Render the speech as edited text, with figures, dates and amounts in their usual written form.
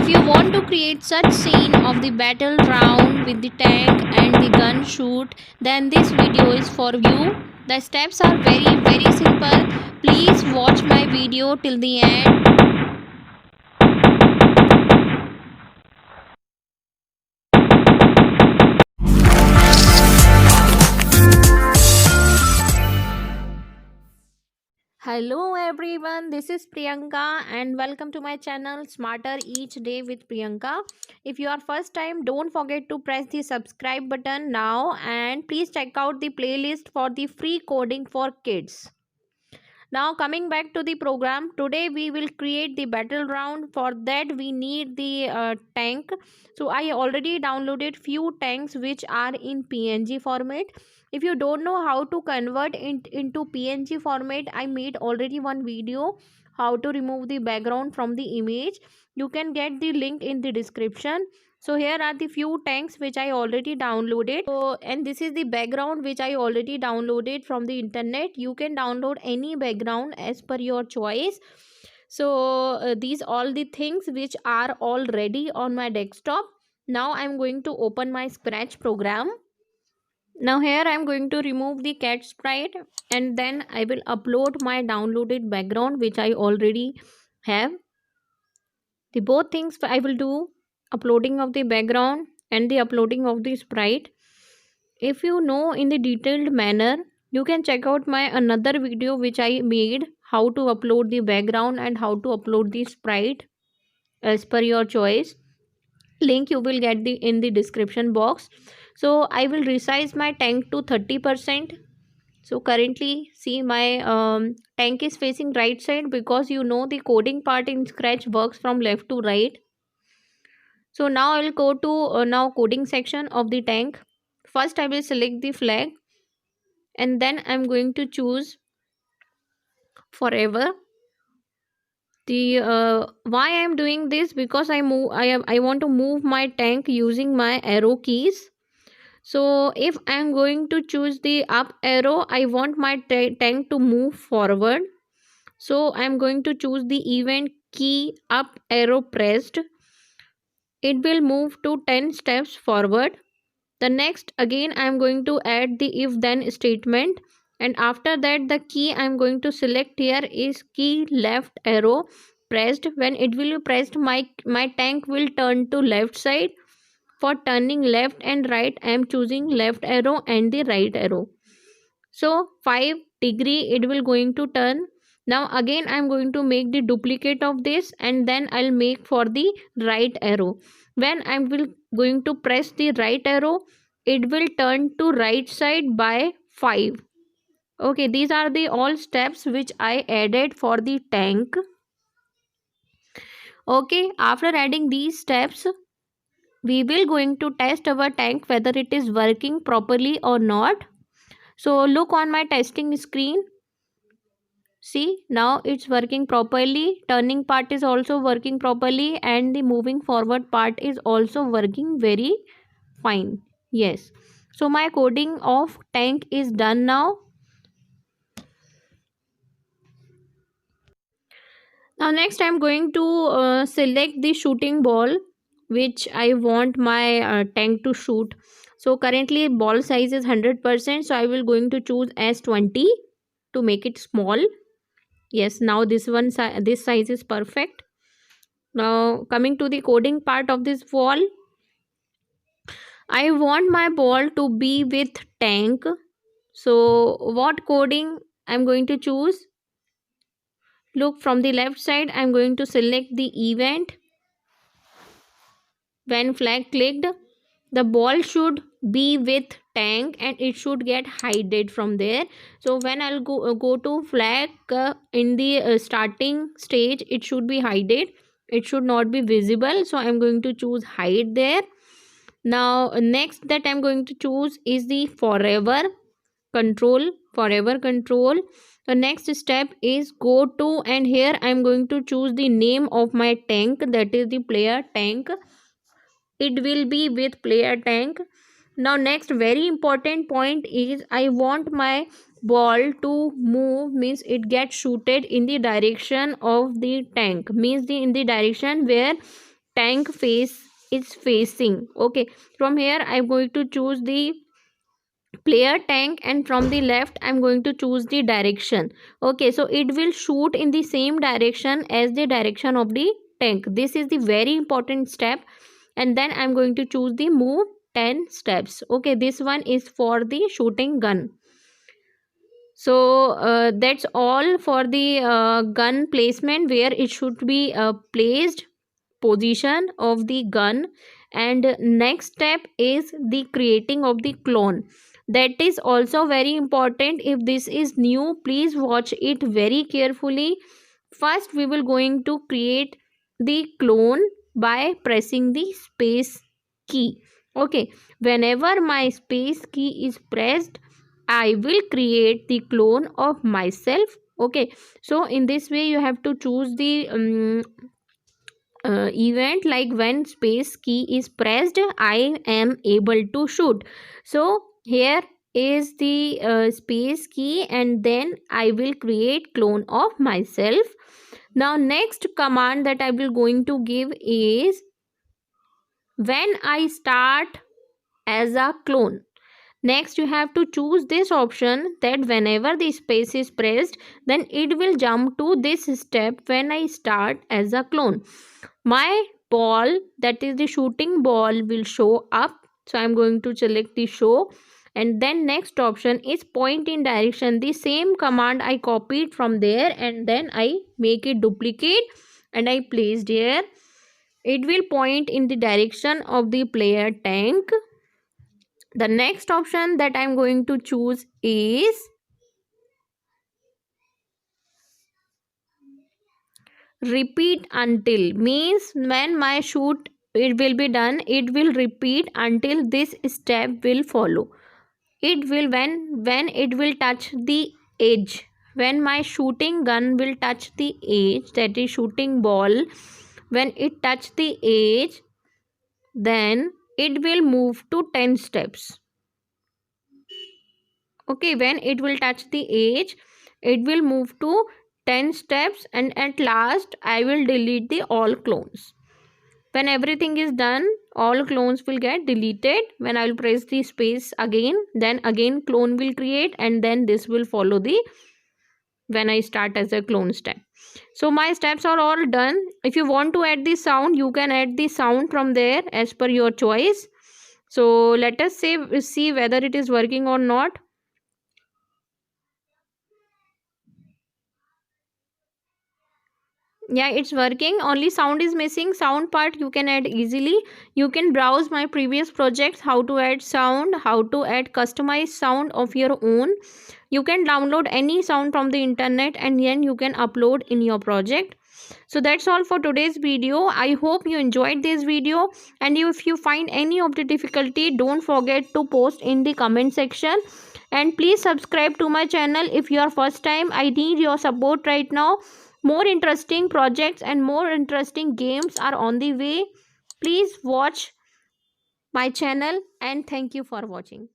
If you want to create such scene of the battle round with the tank and the gun shoot, then this video is for you. The steps are very simple. Please watch my video till the end. Hello everyone, this is Priyanka and welcome to my channel Smarter Each Day with Priyanka. If you are first time, don't forget to press the subscribe button now and please check out the playlist for the free coding for kids. Now coming back to the program, today we will create the battle round. For that we need the tank. So I already downloaded few tanks which are in PNG format. If you don't know how to convert it into PNG format, I made already one video how to remove the background from the image. You can get the link in the description. So here are the few tanks which I already downloaded. So and this is the background which I already downloaded from the internet. You can download any background as per your choice. So these all the things which are already on my desktop. Now I'm going to open my Scratch program. Now here I'm going to remove the cat sprite and then I will upload my downloaded background which I already have. The both things I will do, uploading of the background and the uploading of the sprite. If you know in the detailed manner, you can check out my another video which I made how to upload the background and how to upload the sprite as per your choice. Link you will get the in the description box. So I will resize my tank to 30%. So currently see my tank is facing right side because you know the coding part in Scratch works from left to right. So now I will go to now coding section of the tank. First I will select the flag and then I'm going to choose forever. The why I'm doing this, because I want to move my tank using my arrow keys. So if I'm going to choose the up arrow, I want my tank to move forward. So I'm going to choose the event key up arrow pressed. It will move to 10 steps forward. The next again I am going to add the if then statement, and after that the key I am going to select here is key left arrow pressed. When it will be pressed, my tank will turn to left side. For turning left and right I am choosing left arrow and the right arrow. So 5 degree it will going to turn. Now again I am going to make the duplicate of this and then I'll make for the right arrow. When I will going to press the right arrow, it will turn to right side by 5. Okay, these are the all steps which I added for the tank. Okay, after adding these steps, we will going to test our tank whether it is working properly or not. So look on my testing screen. See, now it's working properly. Turning part is also working properly and the moving forward part is also working very fine. Yes. So my coding of tank is done now. Now next I'm going to select the shooting ball which I want my tank to shoot. So currently ball size is 100%. So I will going to choose S20 to make it small. Yes, now this size is perfect. Now coming to the coding part of this ball, I want my ball to be with tank. So what coding I'm going to choose? Look, from the left side I'm going to select the event. When flag clicked, the ball should be with tank and it should get hidden from there. So when I'll go to flag in the starting stage, it should be hidden. It should not be visible. So I'm going to choose hide there. Now next that I'm going to choose is the forever control. The next step is go to, and here I'm going to choose the name of my tank, that is the player tank. It will be with player tank. Now next very important point is I want my ball to move, means it gets shooted in the direction of the tank, means in the direction where tank face is facing. Okay, from here I'm going to choose the player tank, and from the left I'm going to choose the direction. Okay, so it will shoot in the same direction as the direction of the tank. This is the very important step. And then I'm going to choose the move 10 steps. Okay, this one is for the shooting gun. So that's all for the gun placement, where it should be placed, position of the gun. And next step is the creating of the clone. That is also very important. If this is new, please watch it very carefully. First we will going to create the clone by pressing the space key. Okay, whenever my space key is pressed, I will create the clone of myself. Okay, so in this way you have to choose the event, like when space key is pressed I am able to shoot. So here is the space key, and then I will create clone of myself. Now next command that I will going to give is when I start as a clone. Next you have to choose this option, that whenever the space is pressed, then it will jump to this step when I start as a clone. My ball, that is the shooting ball, will show up. So I'm going to select the show, and then next option is point in direction. The same command I copied from there, and then I make it duplicate and I placed here. It will point in the direction of the player tank. The next option that I'm going to choose is repeat until, means when my shoot it will be done, it will repeat until this step will follow. It will, when it will touch the edge, when my shooting gun will touch the edge, that is shooting ball, when it touch the edge, then it will move to 10 steps. Okay, when it will touch the edge, it will move to 10 steps, and at last I will delete the all clones. When everything is done, all clones will get deleted. When I will press the space again, then again clone will create, and then this will follow the when I start as a clone step. So my steps are all done. If you want to add the sound, you can add the sound from there as per your choice. So let us see whether it is working or not. Yeah, it's working, only sound is missing. Sound part you can add easily. You can browse my previous projects, how to add sound, how to add customized sound of your own. You can download any sound from the internet, and then you can upload in your project. So that's all for today's video. I hope you enjoyed this video, and if you find any of the difficulty, don't forget to post in the comment section. And please subscribe to my channel if you are first time. I need your support right now. More interesting projects and more interesting games are on the way. Please watch my channel, and thank you for watching.